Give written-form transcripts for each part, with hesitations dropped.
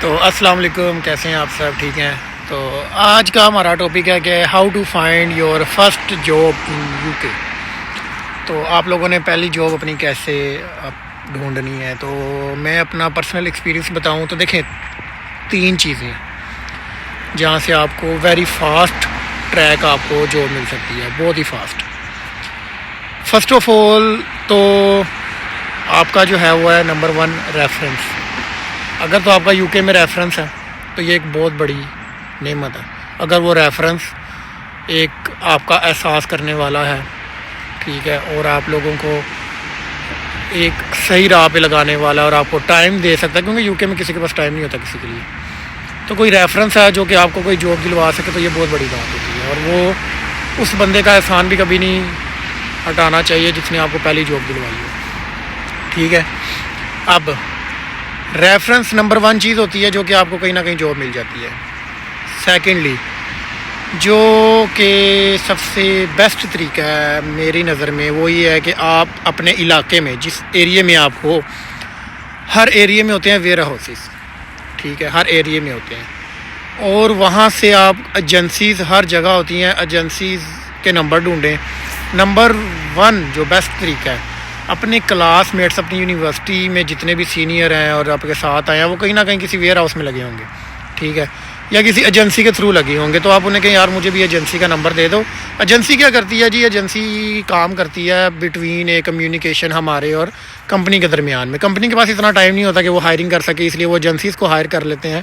تو السلام علیکم، کیسے ہیں آپ سب؟ ٹھیک ہیں؟ تو آج کا ہمارا ٹاپک ہے کہ how to find your first job in U K. تو آپ لوگوں نے پہلی جاب اپنی کیسے ڈھونڈنی ہے، تو میں اپنا پرسنل ایکسپیرینس بتاؤں تو دیکھیں 3 چیزیں جہاں سے آپ کو ویری فاسٹ ٹریک آپ کو جاب مل سکتی ہے، بہت ہی فاسٹ۔ فرسٹ آف آل تو آپ کا جو ہے وہ ہے نمبر 1 ریفرنس۔ اگر تو آپ کا یو کے میں ریفرنس ہے تو یہ ایک بہت بڑی نعمت ہے۔ اگر وہ ریفرنس ایک آپ کا احساس کرنے والا ہے، ٹھیک ہے، اور آپ لوگوں کو ایک صحیح راہ پہ لگانے والا اور آپ کو ٹائم دے سکتا ہے، کیونکہ یو کے میں کسی کے پاس ٹائم نہیں ہوتا کسی کے لیے، تو کوئی ریفرنس ہے جو کہ آپ کو کوئی جاب دلوا سکے تو یہ بہت بڑی بات ہوتی ہے، اور وہ اس بندے کا احسان بھی کبھی نہیں ہٹانا چاہیے جس نے آپ کو پہلی جاب دلوائی ہو، ٹھیک ہے۔ اب ریفرنس نمبر 1 چیز ہوتی ہے جو کہ آپ کو کہیں نہ کہیں جاب مل جاتی ہے۔ سیکنڈلی جو کہ سب سے بیسٹ طریقہ ہے میری نظر میں، وہ یہ ہے کہ آپ اپنے علاقے میں جس ایریے میں آپ ہو، ہر ایریے میں ہوتے ہیں ویئر ہاؤسز، ٹھیک ہے، ہر ایریے میں ہوتے ہیں، اور وہاں سے آپ ایجنسیز ہر جگہ ہوتی ہیں، ایجنسیز کے نمبر ڈھونڈیں۔ نمبر 1 جو بیسٹ طریقہ ہے، اپنے کلاس میٹس اپنی یونیورسٹی میں جتنے بھی سینئر ہیں اور آپ کے ساتھ آئے ہیں، وہ کہیں نہ کہیں کسی ویئر ہاؤس میں لگے ہوں گے، ٹھیک ہے، یا کسی ایجنسی کے تھرو لگے ہوں گے، تو آپ انہیں کہیں یار مجھے بھی ایجنسی کا نمبر دے دو۔ ایجنسی کیا کرتی ہے جی؟ ایجنسی کام کرتی ہے بٹوین ایک کمیونیکیشن ہمارے اور کمپنی کے درمیان میں۔ کمپنی کے پاس اتنا ٹائم نہیں ہوتا کہ وہ ہائرنگ کر سکے، اس لیے وہ ایجنسیز کو ہائر کر لیتے ہیں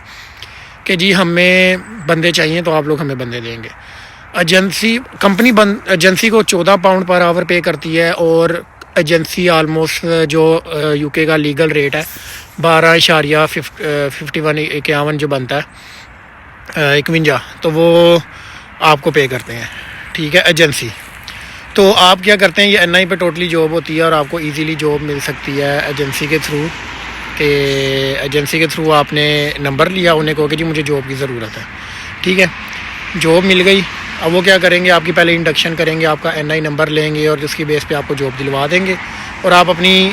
کہ جی ہمیں بندے چاہیے تو آپ لوگ ہمیں بندے دیں گے۔ ایجنسی کو 14 پاؤنڈ پر آور پے کرتی ہے، اور ایجنسی آلموسٹ جو یو کے کا لیگل ریٹ ہے 12.51 جو بنتا ہے 51، تو وہ آپ کو پے کرتے ہیں، ٹھیک ہے، ایجنسی۔ تو آپ کیا کرتے ہیں، یہ این آئی پہ ٹوٹلی جاب ہوتی ہے اور آپ کو ایزیلی جاب مل سکتی ہے ایجنسی کے تھرو، کہ ایجنسی کے تھرو آپ نے نمبر لیا، انہیں کہو کہ جی مجھے جاب کی ضرورت ہے، ٹھیک ہے، جاب مل گئی۔ اب وہ کیا کریں گے، آپ کی پہلے انڈکشن کریں گے، آپ کا این آئی نمبر لیں گے اور جس کی بیس پہ آپ کو جاب دلوا دیں گے، اور آپ اپنی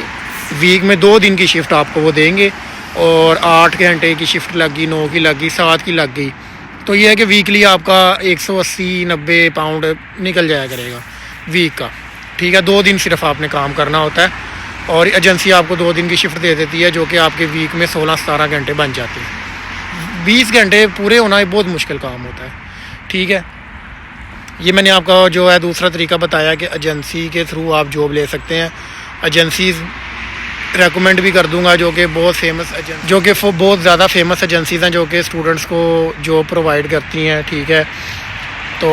ویک میں 2 دن کی شفٹ آپ کو وہ دیں گے، اور 8 گھنٹے کی شفٹ لگ گئی، 9 کی لگ گئی، 7 کی لگ گئی، تو یہ ہے کہ ویکلی آپ کا 180-90 پاؤنڈ نکل جایا کرے گا ویک کا، ٹھیک ہے۔ 2 دن صرف آپ نے کام کرنا ہوتا ہے، اور ایجنسی آپ کو 2 دن کی شفٹ دے دیتی ہے، جو کہ آپ کے ویک میں 16-17 گھنٹے بن جاتے ہیں۔ 20 گھنٹے پورے ہونا بہت مشکل کام ہوتا ہے، ٹھیک ہے۔ یہ میں نے آپ کا جو ہے دوسرا طریقہ بتایا کہ ایجنسی کے تھرو آپ جاب لے سکتے ہیں۔ ایجنسیز ریکمنڈ بھی کر دوں گا جو کہ بہت فیمس جو کہ بہت زیادہ فیمس ایجنسیز ہیں جو کہ اسٹوڈنٹس کو جاب پرووائڈ کرتی ہیں، ٹھیک ہے۔ تو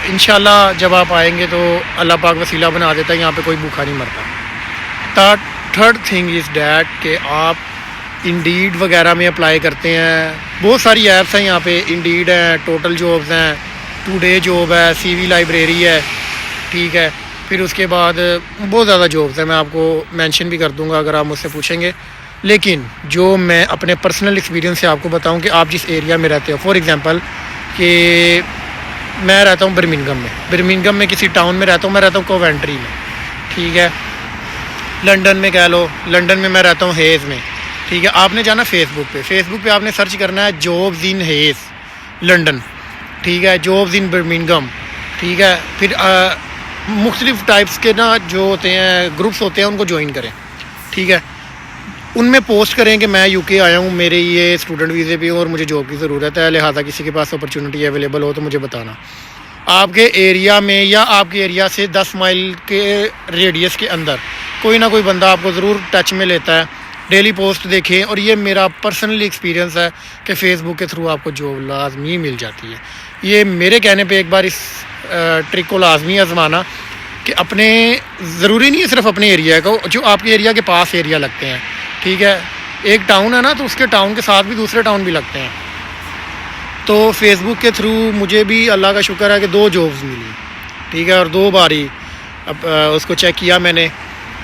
انشاءاللہ جب آپ آئیں گے تو اللہ پاک وسیلہ بنا دیتا ہے، یہاں پہ کوئی بھوکا نہیں مرتا۔ تھرڈ تھنگ از دیٹ کہ آپ انڈیڈ وغیرہ میں اپلائی کرتے ہیں، بہت ساری ایپس ہیں یہاں پہ، انڈیڈ ہیں، ٹوٹل جابز ہیں، ٹو ڈے جاب ہے، سی وی لائبریری ہے، ٹھیک ہے، پھر اس کے بعد بہت زیادہ جابز ہیں، میں آپ کو مینشن بھی کر دوں گا اگر آپ مجھ سے پوچھیں گے۔ لیکن جو میں اپنے پرسنل ایکسپیرینس سے آپ کو بتاؤں کہ آپ جس ایریا میں رہتے ہو، فار ایگزامپل کہ میں رہتا ہوں برمنگھم میں کسی ٹاؤن میں رہتا ہوں، میں رہتا ہوں کوونٹری میں، ٹھیک ہے، لنڈن میں کہہ لو، لنڈن میں رہتا ہوں ہیز میں، ٹھیک ہے۔ آپ نے جانا فیس بک پہ آپ نے سرچ کرنا ہے جابز ان ہیز لنڈن، ٹھیک ہے، جابز ان برمنگھم، ٹھیک ہے، پھر مختلف ٹائپس کے نا جو ہوتے ہیں گروپس ہوتے ہیں ان کو جوائن کریں، ٹھیک ہے، ان میں پوسٹ کریں کہ میں یو کے آیا ہوں، میرے یہ اسٹوڈنٹ ویزے پہ ہوں اور مجھے جاب کی ضرورت ہے، لہٰذا کسی کے پاس اپرچونیٹی اویلیبل ہو تو مجھے بتانا۔ آپ کے ایریا میں یا آپ کے ایریا سے 10 مائل کے ریڈیس کے اندر کوئی نہ کوئی بندہ آپ کو ضرور ٹچ میں لیتا ہے، ڈیلی پوسٹ دیکھیں، اور یہ میرا پرسنلی ایکسپیرینس ہے کہ فیس بک کے تھرو آپ کو جاب لازمی مل جاتی ہے۔ یہ میرے کہنے پہ ایک بار اس ٹرک کو لازمی آزمانا کہ اپنے ضروری نہیں ہے صرف اپنے ایریا کو، جو آپ کے ایریا کے پاس ایریا لگتے ہیں، ٹھیک ہے، ایک ٹاؤن ہے نا تو اس کے ٹاؤن کے ساتھ بھی دوسرے ٹاؤن بھی لگتے ہیں، تو فیس بک کے تھرو مجھے بھی اللہ کا شکر ہے کہ 2 جابز ملی، ٹھیک ہے، اور 2 بار ہی اس کو چیک کیا میں نے۔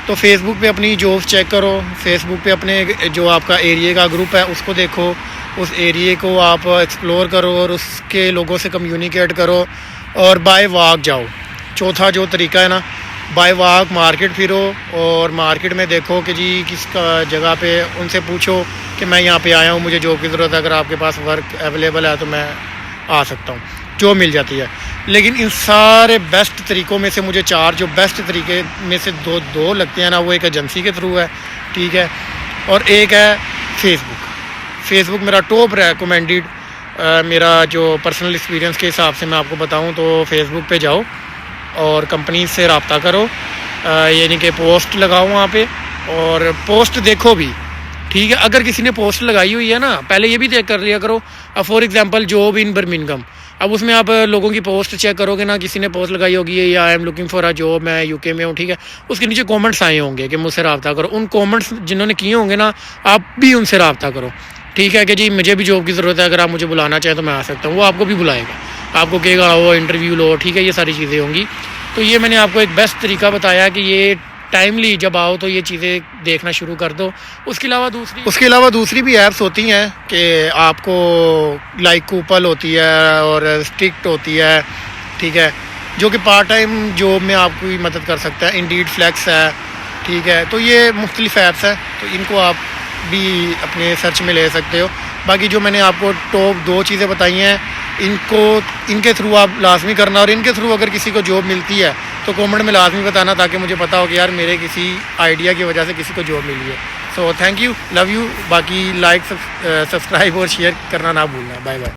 تو فیس بک پہ اپنی جابز چیک کرو، فیس بک پہ اپنے جو آپ کا ایریا کا گروپ ہے اس کو دیکھو، اس ایریے کو آپ ایکسپلور کرو اور اس کے لوگوں سے کمیونیکیٹ کرو، اور بائی واک جاؤ۔ چوتھا جو طریقہ ہے نا بائی واک مارکیٹ پھرو اور مارکیٹ میں دیکھو کہ جی کس کا جگہ پہ ان سے پوچھو کہ میں یہاں پہ آیا ہوں, مجھے جاب کی ضرورت ہے, اگر آپ کے پاس ورک اویلیبل ہے تو میں آ سکتا ہوں, جو مل جاتی ہے. لیکن ان سارے بیسٹ طریقوں میں سے مجھے 4 جو بیسٹ طریقے میں سے دو لگتے ہیں نا, وہ ایک ایجنسی کے تھرو ہے, ٹھیک ہے, اور ایک ہے فیس بک. فیس بک میرا ٹاپ ریکمینڈیڈ, میرا جو پرسنل ایکسپیرینس کے حساب سے میں آپ کو بتاؤں تو فیس بک پہ جاؤ اور کمپنی سے رابطہ کرو, یعنی کہ پوسٹ لگاؤ وہاں پہ, اور پوسٹ دیکھو بھی, ٹھیک ہے. اگر کسی نے پوسٹ لگائی ہوئی ہے نا, پہلے یہ بھی چیک کر لیا کرو. اب for example job in Birmingham, اب اس میں آپ لوگوں کی پوسٹ چیک کرو گے نا, کسی نے پوسٹ لگائی ہوگی یا I am looking for a job, میں یو کے میں ہوں, ٹھیک ہے, اس کے نیچے کامنٹس آئے ہوں گے کہ مجھ سے رابطہ کرو. ان کامنٹس جنہوں نے کیے ہوں گے نا, آپ بھی ان سے رابطہ کرو, ٹھیک ہے, کہ جی مجھے بھی جاب کی ضرورت ہے, اگر آپ مجھے بلانا چاہیں تو میں آ سکتا ہوں. وہ آپ کو بھی بلائے گا, آپ کو کہے گا آؤ انٹرویو لو, ٹھیک ہے, یہ ساری چیزیں ہوں گی. تو یہ میں نے آپ کو ایک بیسٹ طریقہ بتایا کہ یہ ٹائملی جب آؤ تو یہ چیزیں دیکھنا شروع کر دو. اس کے علاوہ دوسری بھی ایپس ہوتی ہیں کہ آپ کو لائک کوپل ہوتی ہے اور اسٹکٹ ہوتی ہے, ٹھیک ہے, جو کہ پارٹ ٹائم جاب میں آپ کی مدد کر سکتا ہے. انڈیڈ فلیکس ہے, ٹھیک ہے. تو یہ مختلف ایپس ہیں, تو ان کو آپ بھی اپنے سرچ میں لے سکتے ہو. باقی جو میں نے آپ کو ٹاپ 2 چیزیں بتائی ہیں, ان کے تھرو آپ لازمی کرنا, اور ان کے تھرو اگر کسی کو جاب ملتی ہے تو کامنٹ میں لازمی بتانا, تاکہ مجھے پتا ہو کہ یار میرے کسی آئیڈیا کی وجہ سے کسی کو جاب ملی ہے. So thank you, love you. باقی لائک سبسکرائب اور شیئر کرنا نہ بھولنا. Bye bye.